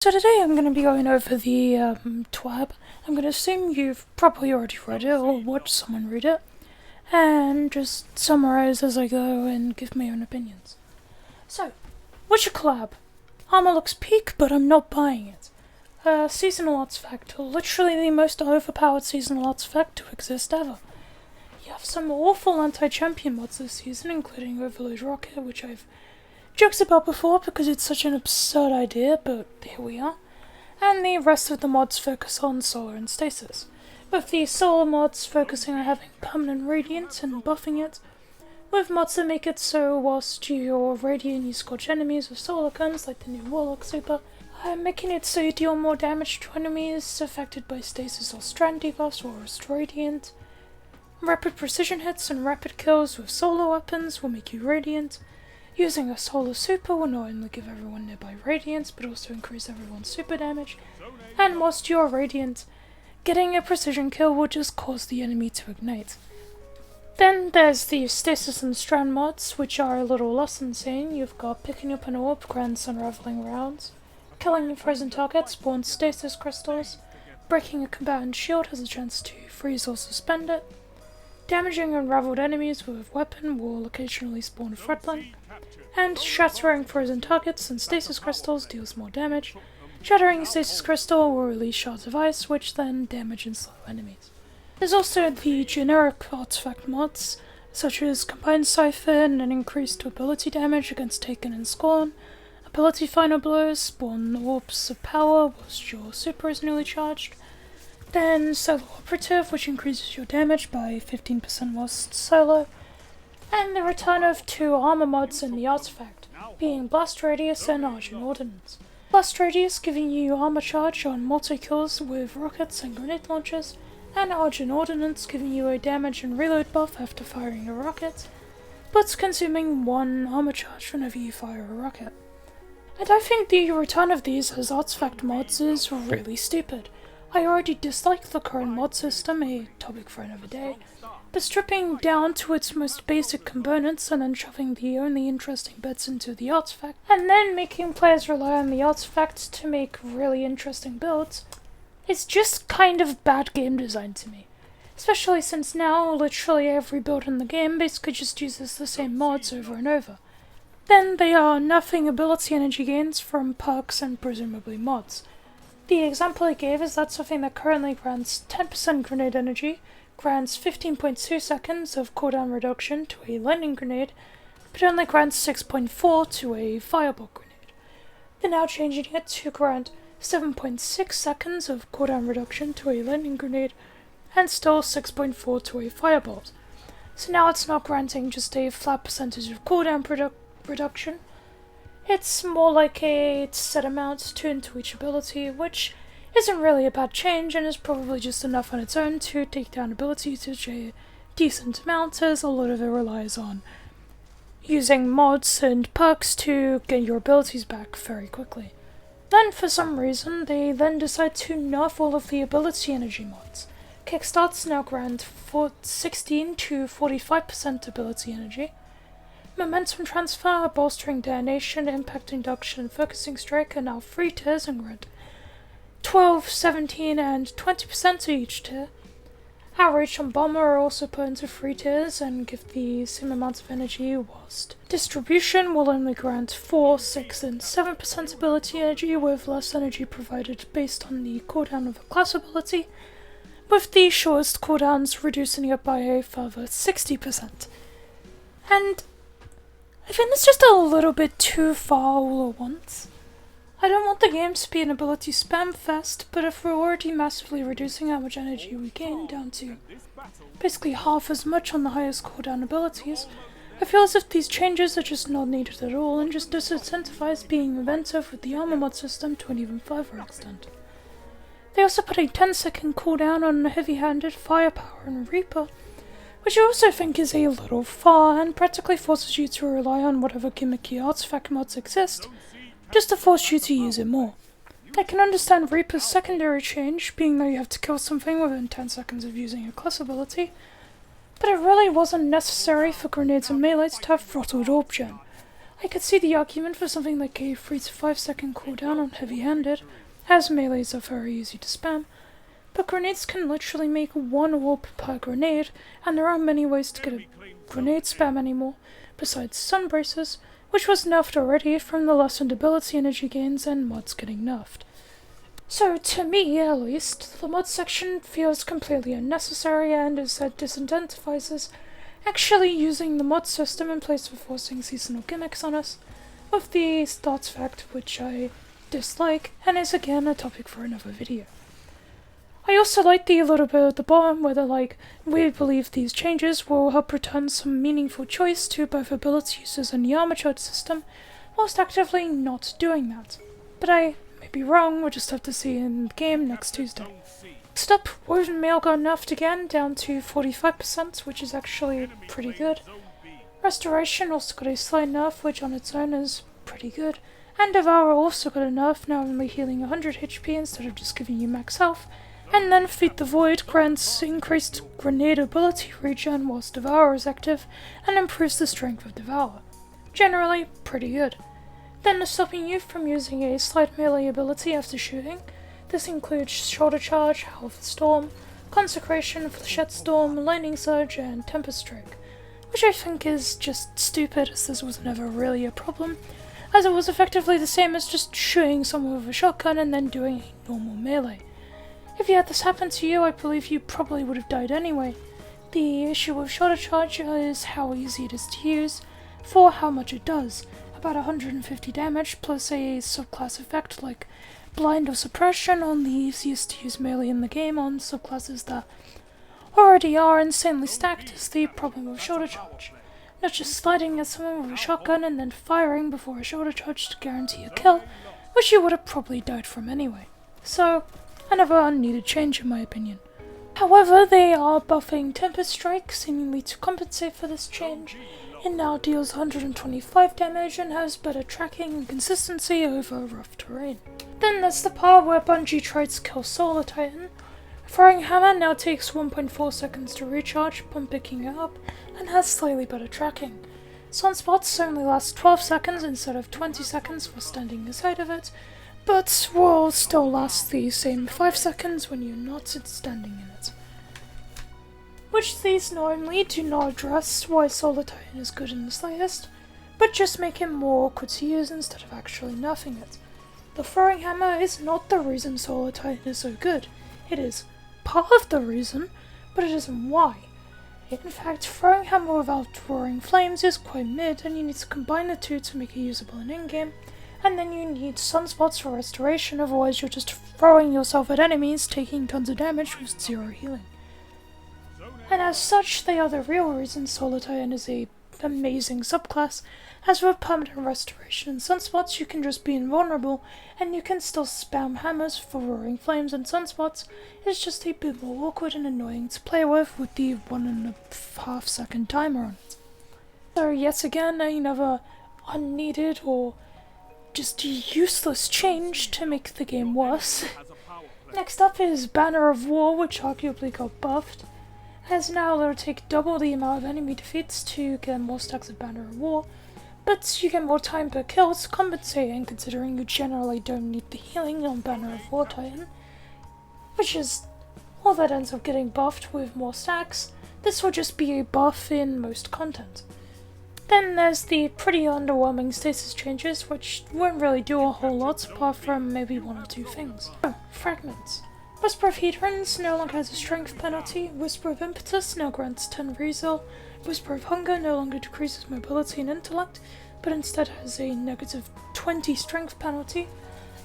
So today I'm going to be going over the twab. I'm going to assume you've probably already read it or watched someone read it, and just summarize as I go and give my own opinions. So, what's your collab? Armor looks peak, but I'm not buying it. Seasonal artifact, literally the most overpowered seasonal artifact to exist ever. You have some awful anti-champion mods this season, including Overload Rocket, which I've joked about before because it's such an absurd idea, but here we are. And the rest of the mods focus on Solar and Stasis, with the Solar mods focusing on having permanent Radiant and buffing it, with mods that make it so whilst you're Radiant you scorch enemies with Solar guns like the new Warlock super, making it so you deal more damage to enemies affected by Stasis or Strand debuffs whilst Radiant. Rapid precision hits and rapid kills with Solar weapons will make you Radiant. Using a Solar super will not only give everyone nearby Radiance, but also increase everyone's super damage, and whilst you're Radiant, getting a precision kill will just cause the enemy to ignite. Then there's the Stasis and Strand mods, which are a little less insane. You've got picking up an orb grants unraveling rounds, killing a frozen target spawns Stasis crystals, breaking a combatant shield has a chance to freeze or suspend it, damaging unraveled enemies with a weapon will occasionally spawn a Fretling, and shattering frozen targets and stasis crystals deals more damage. Shattering a stasis crystal will release shards of ice, which then damage and slow enemies. There's also the generic artifact mods, such as Combined Siphon and increased ability damage against Taken and Scorn, ability final blows, spawn orbs of power whilst your super is newly charged, then Solo Operative, which increases your damage by 15% whilst solo, and the return of two armor mods in the artifact, being Blast Radius and Argent Ordnance. Blast Radius giving you armor charge on multi-kills with rockets and grenade launchers, and Argent Ordnance giving you a damage and reload buff after firing a rocket, but consuming one armor charge whenever you fire a rocket. And I think the return of these as artifact mods is really stupid. I already dislike the current mod system, a topic for another day, but stripping down to its most basic components and then shoving the only interesting bits into the artifact, and then making players rely on the artifacts to make really interesting builds, is just kind of bad game design to me. Especially since now literally every build in the game basically just uses the same mods over and over. Then they are nerfing ability energy gains from perks and presumably mods. The example I gave is that something that currently grants 10% grenade energy grants 15.2 seconds of cooldown reduction to a lightning grenade, but only grants 6.4 to a fireball grenade. They're now changing it to grant 7.6 seconds of cooldown reduction to a lightning grenade, and still 6.4 to a firebolt. So now it's not granting just a flat percentage of cooldown reduction. It's more like a set amount tuned to each ability, which isn't really a bad change and is probably just enough on its own to take down ability usage a decent amount, as a lot of it relies on using mods and perks to get your abilities back very quickly. Then for some reason they then decide to nerf all of the ability energy mods. Kickstarts now grant 16 to 45% ability energy. Momentum transfer, bolstering detonation, impact induction, and focusing strike are now 3 tiers and grant 12, 17, and 20% to each tier. Outreach and Bomber are also put into 3 tiers and give the same amount of energy, whilst Distribution will only grant 4, 6, and 7% ability energy with less energy provided based on the cooldown of a class ability, with the shortest cooldowns reducing it by a further 60%. And I think that's just a little bit too far all at once. I don't want the game to be an ability spam fest, but if we're already massively reducing how much energy we gain down to basically half as much on the highest cooldown abilities, I feel as if these changes are just not needed at all and just disincentivize being inventive with the armor mod system to an even further extent. They also put a 10-second cooldown on heavy-handed firepower and Reaper, which I also think is a little far and practically forces you to rely on whatever gimmicky artifact mods exist, just to force you to use it more. I can understand Reaper's secondary change, being that you have to kill something within 10 seconds of using a class ability, but it really wasn't necessary for grenades and melees to have throttled orb gen. I could see the argument for something like a 3 to 5 second cooldown on heavy-handed, as melees are very easy to spam, but grenades can literally make 1 orb per grenade, and there aren't many ways to get a grenade spam anymore, besides sun braces, which was nerfed already from the lessened ability energy gains and mods getting nerfed. So to me, at least, the mod section feels completely unnecessary and instead disincentivizes actually using the mod system in place of forcing seasonal gimmicks on us, with the stats fact which I dislike and is again a topic for another video. I also like the little bit at the bottom where they're like, we believe these changes will help return some meaningful choice to both ability users and the armor chart system, whilst actively not doing that. But I may be wrong, we'll just have to see in the game next Tuesday. Next up, Woven Mail got nerfed again, down to 45%, which is actually pretty good. Restoration also got a slight nerf, which on its own is pretty good. And Devour also got a nerf, now only healing 100 HP instead of just giving you max health. And then Feed the Void grants increased grenade ability regen whilst Devour is active, and improves the strength of Devour. Generally, pretty good. Then stopping you from using a slight melee ability after shooting. This includes Shoulder Charge, Health Storm, Consecration, Flechette Storm, Lightning Surge, and Tempest Strike, which I think is just stupid, as this was never really a problem, as it was effectively the same as just shooting someone with a shotgun and then doing a normal melee. If you had this happen to you, I believe you probably would have died anyway. The issue with Shoulder Charge is how easy it is to use, for how much it does, about 150 damage plus a subclass effect like Blind or Suppression on the easiest to use melee in the game on subclasses that already are insanely stacked is the problem with Shoulder Charge. Not just sliding at someone with a shotgun and then firing before a Shoulder Charge to guarantee a kill, which you would have probably died from anyway. So, another unneeded change in my opinion. However, they are buffing Tempest Strike seemingly to compensate for this change. It now deals 125 damage and has better tracking and consistency over rough terrain. Then there's the part where Bungie tried to kill Solar Titan. Throwing Hammer now takes 1.4 seconds to recharge upon picking it up and has slightly better tracking. Sunspots only last 12 seconds instead of 20 seconds for standing inside of it, but will still last the same 5 seconds when you're not standing in it. Which these not only do not address why Solar Titan is good in the slightest, but just make him more awkward to use instead of actually nerfing it. The Throwing Hammer is not the reason Solar Titan is so good. It is part of the reason, but it isn't why. In fact, Throwing Hammer without Roaring Flames is quite mid, and you need to combine the two to make it usable in in-game, and then you need Sunspots for restoration, otherwise you're just throwing yourself at enemies, taking tons of damage with zero healing. And as such, they are the real reason Solar Titan is a amazing subclass, as with permanent restoration and sunspots you can just be invulnerable, and you can still spam hammers for roaring flames and sunspots. It's just a bit more awkward and annoying to play with the 1.5 second timer on it. So yet again, another unneeded or just useless change to make the game worse. Next up is Banner of War, which arguably got buffed, as now it'll take double the amount of enemy defeats to get more stacks of Banner of War, but you get more time per kill to compensate, and considering you generally don't need the healing on Banner of War Titan, which is all that ends up getting buffed with more stacks, this will just be a buff in most content. Then there's the pretty underwhelming stasis changes, which won't really do a whole lot apart from maybe one or two things. Fragments. Whisper of Hedrons no longer has a strength penalty, Whisper of Impetus now grants 10 resil, Whisper of Hunger no longer decreases mobility and intellect, but instead has a negative 20 strength penalty,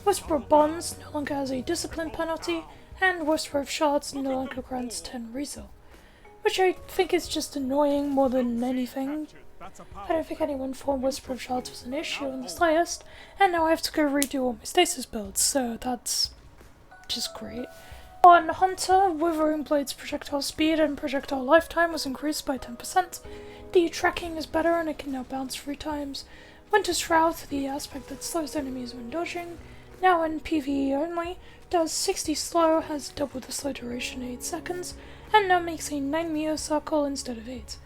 Whisper of Bonds no longer has a discipline penalty, and Whisper of Shards no longer grants 10 resil. Which I think is just annoying more than anything. I don't think anyone thought Whisper of Shards was an issue in the slightest, and now I have to go redo all my stasis builds, so that's just great. On Hunter, Withering Blade's projectile speed and projectile lifetime was increased by 10%. The tracking is better and it can now bounce 3 times. Winter Shroud, the aspect that slows enemies when dodging, now in PvE only, does 60 slow, has double the slow duration 8 seconds, and now makes a 9 meter circle instead of 8.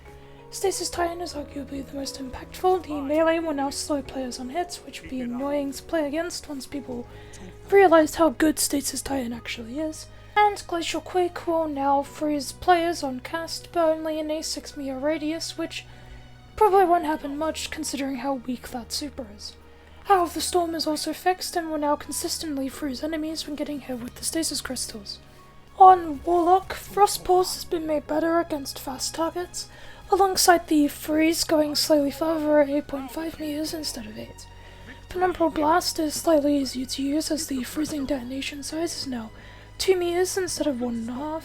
Stasis Titan is arguably the most impactful. The melee will now slow players on hits, which will be annoying to play against once people realise how good Stasis Titan actually is. And Glacial Quake will now freeze players on cast, but only in a 6 meter radius, which probably won't happen much considering how weak that super is. Howl of the Storm is also fixed and will now consistently freeze enemies when getting hit with the stasis crystals. On Warlock, Frost Pulse has been made better against fast targets, alongside the freeze going slightly further at 8.5 meters instead of 8. Penumbral Blast is slightly easier to use as the freezing detonation size is now 2 meters instead of 1.5.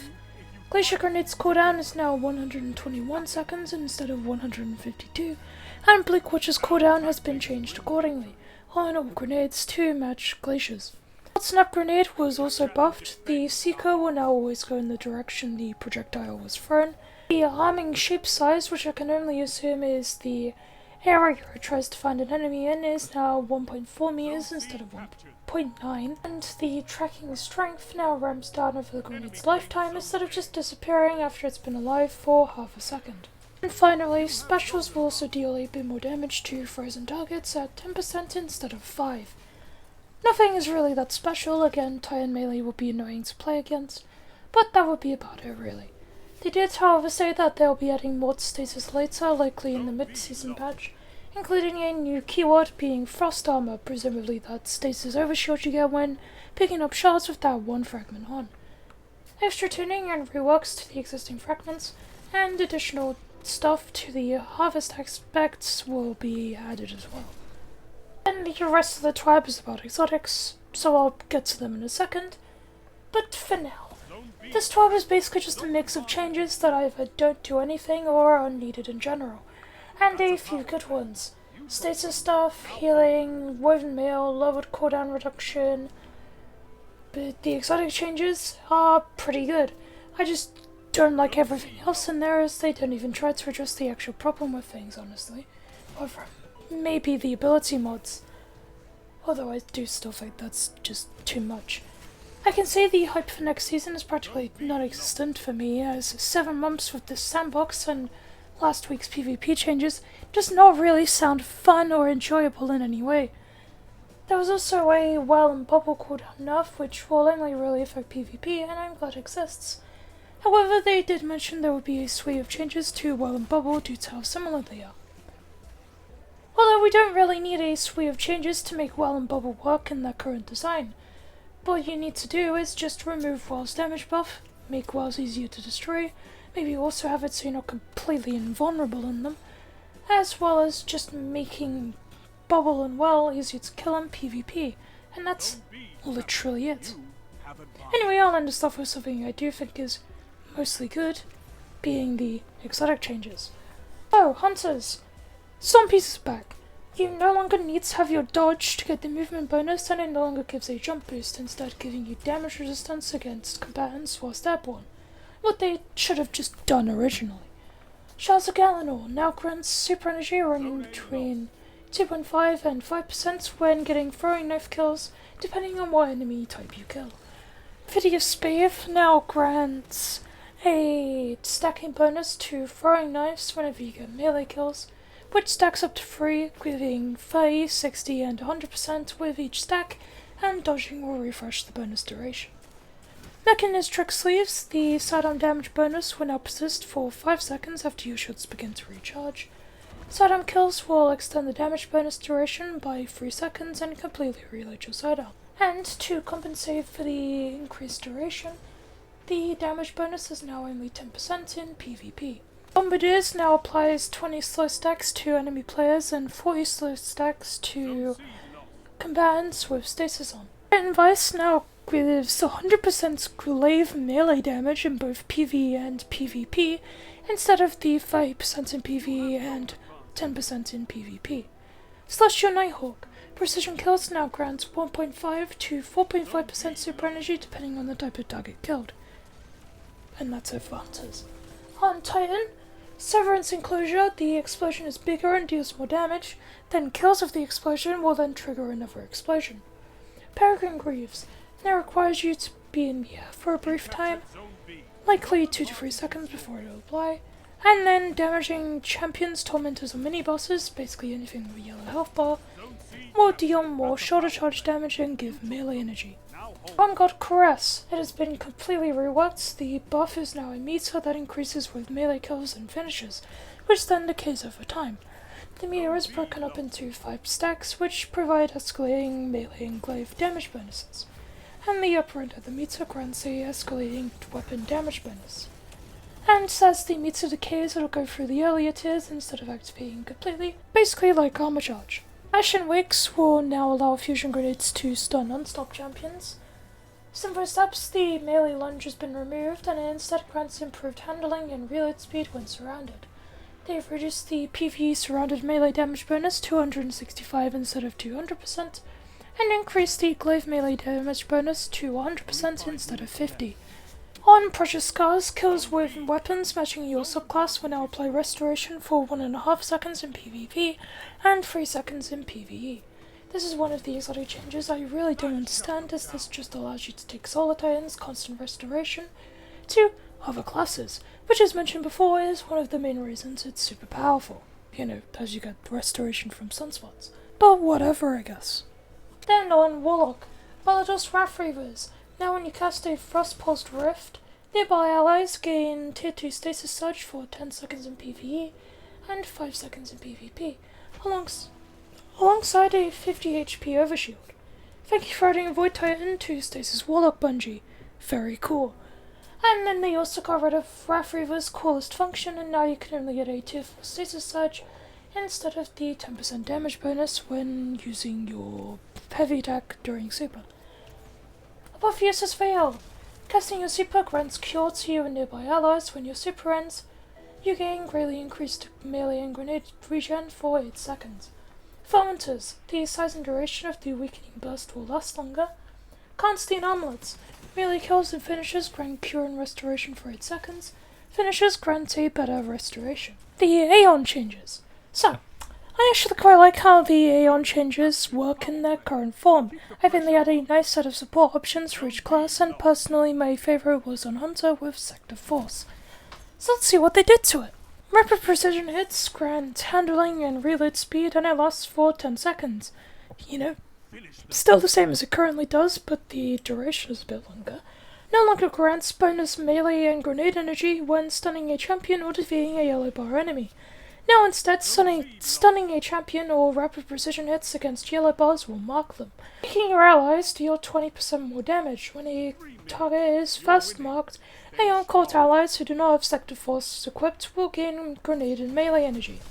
Glacier Grenade's cooldown is now 121 seconds instead of 152, and Bleak Witch's cooldown has been changed accordingly on all grenades to match Glacier's. Snap Grenade was also buffed. The Seeker will now always go in the direction the projectile was thrown. The alarming shape size, which I can only assume is the area it tries to find an enemy in, is now 1.4 meters instead of 1.9, and the tracking strength now ramps down over the grenade's lifetime instead of just disappearing after it's been alive for half a second. And finally, specials will also deal a bit more damage to frozen targets at 10% instead of 5%. Nothing is really that special. Again, Titan melee will be annoying to play against, but that would be about it really. They did however say that they'll be adding more to Stasis later, likely in the mid-season patch, including a new keyword being Frost Armor, presumably that Stasis overshield you get when picking up shards with that one fragment on. Extra tuning and reworks to the existing fragments, and additional stuff to the harvest aspects will be added as well. And the rest of the twab is about exotics, so I'll get to them in a second. But for now, this twab is basically just a mix of changes that either don't do anything or are unneeded in general, and a few good ones. Stasis stuff, healing, woven mail, lowered cooldown reduction, but the exotic changes are pretty good. I just don't like everything else in there, as they don't even try to address the actual problem with things, honestly. Apart from maybe the ability mods, although I do still think that's just too much. I can say the hype for next season is practically non-existent for me, as 7 months with this sandbox and last week's PvP changes does not really sound fun or enjoyable in any way. There was also a Well and Bubble cooldown nerf, which will only really affect PvP, and I'm glad exists. However, they did mention there would be a suite of changes to Well and Bubble due to how similar they are. Although we don't really need a suite of changes to make Well and Bubble work in their current design. What you need to do is just remove Well's damage buff, make Wells easier to destroy, maybe also have it so you're not completely invulnerable in them, as well as just making Bubble and Well easier to kill in PvP, and that's literally it. Anyway, I'll end this off with something I do think is mostly good, being the exotic changes. Oh, Hunters! Storm Piece is back. You no longer need to have your dodge to get the movement bonus, and it no longer gives a jump boost, instead giving you damage resistance against combatants whilst airborne, what they should have just done originally. Shards of Galanor now grants super energy running between 2.5 and 5% when getting throwing knife kills, depending on what enemy type you kill. Phidias Spave now grants a stacking bonus to throwing knives whenever you get melee kills, which stacks up to 3, giving 30, 60 and 100% with each stack, and dodging will refresh the bonus duration. Mechanist Trick Sleeves, the sidearm damage bonus will now persist for 5 seconds after your shots begin to recharge. Sidearm kills will extend the damage bonus duration by 3 seconds and completely reload your sidearm. And to compensate for the increased duration, the damage bonus is now only 10% in PvP. Bombardiers now applies 20 slow stacks to enemy players and 40 slow stacks to combatants with stasis on. Titan Vice now gives 100% glaive melee damage in both PvE and PvP, instead of the 30% in PvE and 10% in PvP. Celestial Nighthawk. Precision kills now grants 1.5 to 4.5% super energy depending on the type of target killed. And that's it for Hunters. On Titan, Severance Enclosure, the explosion is bigger and deals more damage, then kills of the explosion will then trigger another explosion. Peregrine Greaves now requires you to be in the air for a brief time, likely 2 to 3 seconds before it will apply, And then damaging champions, tormentors or mini-bosses, basically anything with a yellow health bar, will deal more shoulder charge damage and give melee energy. On God Caress, it has been completely reworked. The buff is now a meter that increases with melee kills and finishes, which then decays over time. The meter is broken up into 5 stacks, which provide escalating melee and glaive damage bonuses, and the upper end of the meter grants a escalating weapon damage bonus. And as the meter decays, it'll go through the earlier tiers instead of activating completely, basically like armor charge. Ashen Wicks will now allow fusion grenades to stun non-stop champions. Simple steps, the melee lunge has been removed and it instead grants improved handling and reload speed when surrounded. They've reduced the PvE surrounded melee damage bonus to 165 instead of 200%, and increased the glaive melee damage bonus to 100% instead of 50. On Precious Scars, kills with weapons matching your subclass will now apply restoration for 1.5 seconds in PvP and 3 seconds in PvE. This is one of the exotic changes I really don't understand, as this just allows you to take Solar Titan's constant restoration to other classes, which as mentioned before is one of the main reasons it's super powerful. You know, as you get restoration from sunspots. But whatever, I guess. Then on Warlock, Balados Wrath Reavers. Now when you cast a Frost Pulsed Rift, nearby allies gain Tier 2 Stasis Surge for 10 seconds in PvE and 5 seconds in PvP, alongside a 50 HP Overshield. Thank you for adding Void Titan to Stasis Warlock Bungie. Very cool. And then they also got rid of Wrath Reaver's coolest function, and now you can only get a Tier 4 Stasis Surge instead of the 10% damage bonus when using your heavy attack during super. Buff has failed. Casting your super grants cure to you and nearby allies. When your super ends, you gain greatly increased melee and grenade regen for 8 seconds. Fermenters. The size and duration of the weakening burst will last longer. Constein Armlets. Melee kills and finishes grant cure and restoration for 8 seconds. Finishes grant a better restoration. The Aeon changes. So, I actually quite like how the Aeon changes work in their current form. I think they had a nice set of support options for each class, and personally my favourite was on Hunter with Sector Force. So let's see what they did to it. Rapid precision hits grant handling and reload speed, and it lasts for 10 seconds. You know, still the same as it currently does, but the duration is a bit longer. No longer grants bonus melee and grenade energy when stunning a champion or defeating a yellow bar enemy. Now instead, stunning a champion or rapid precision hits against yellow bars will mark them, making your allies deal 20% more damage. When a target is first marked, Aeon caught allies who do not have Sector Force equipped will gain grenade and melee energy.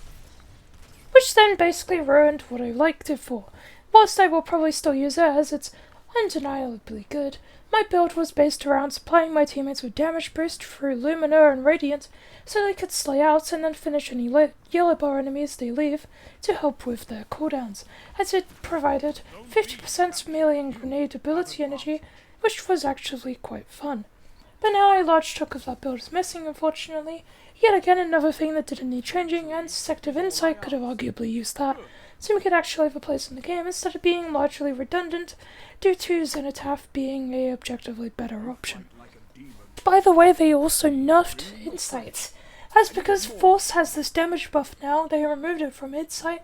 Which then basically ruined what I liked it for. Whilst I will probably still use it as it's undeniably good, my build was based around supplying my teammates with damage boost through Lumina and Radiant so they could slay out and then finish any yellow bar enemies they leave to help with their cooldowns, as it provided 50% melee and grenade ability energy, which was actually quite fun. But now a large chunk of that build is missing, unfortunately. Yet again another thing that didn't need changing, and Sective Insight could have arguably used that, so we could actually have a place in the game instead of being largely redundant due to Zenithaf being a objectively better option. By the way, they also nerfed Insight, as because Force has this damage buff now, they removed it from Insight,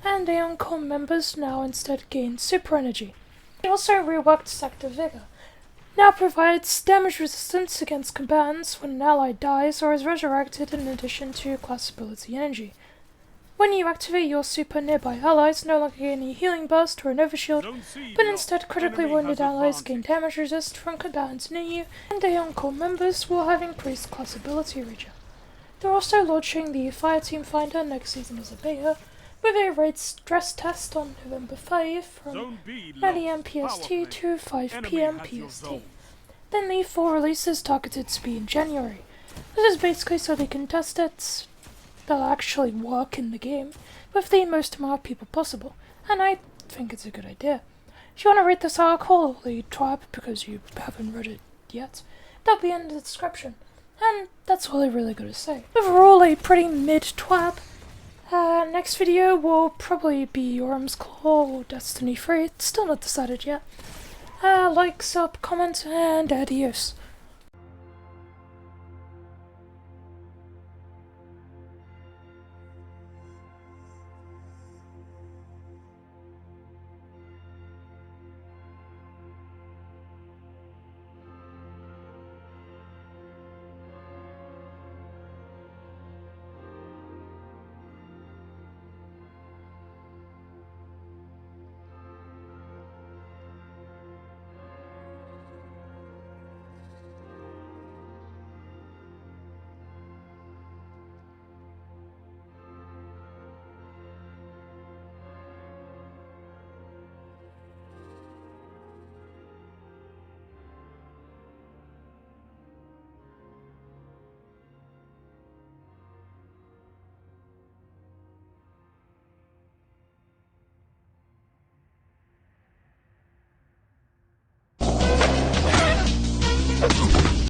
and Aeon Core members now instead gain super energy. They also reworked Sector Vigor. Now provides damage resistance against combatants when an ally dies or is resurrected in addition to class ability energy. When you activate your super, nearby allies no longer gain a healing burst or an overshield, but instead critically wounded allies gain damage resist from combatants near you, and Aeon Core members will have increased class ability regen. They're also launching the Fireteam Finder next season as a beta, with a raid stress test on November 5 from 9 AM PST to 5 PM PST. Then the full release is targeted to be in January. This is basically so they can test it, they'll actually work in the game with the most amount of people possible, and I think it's a good idea. If you want to read this article or the twab because you haven't read it yet, that'll be in the description. And that's all I really got to say. Overall, a pretty mid-twab. Next video will probably be Yoram's Claw or Destiny 3, it's still not decided yet. Like, sub, comment, and adios.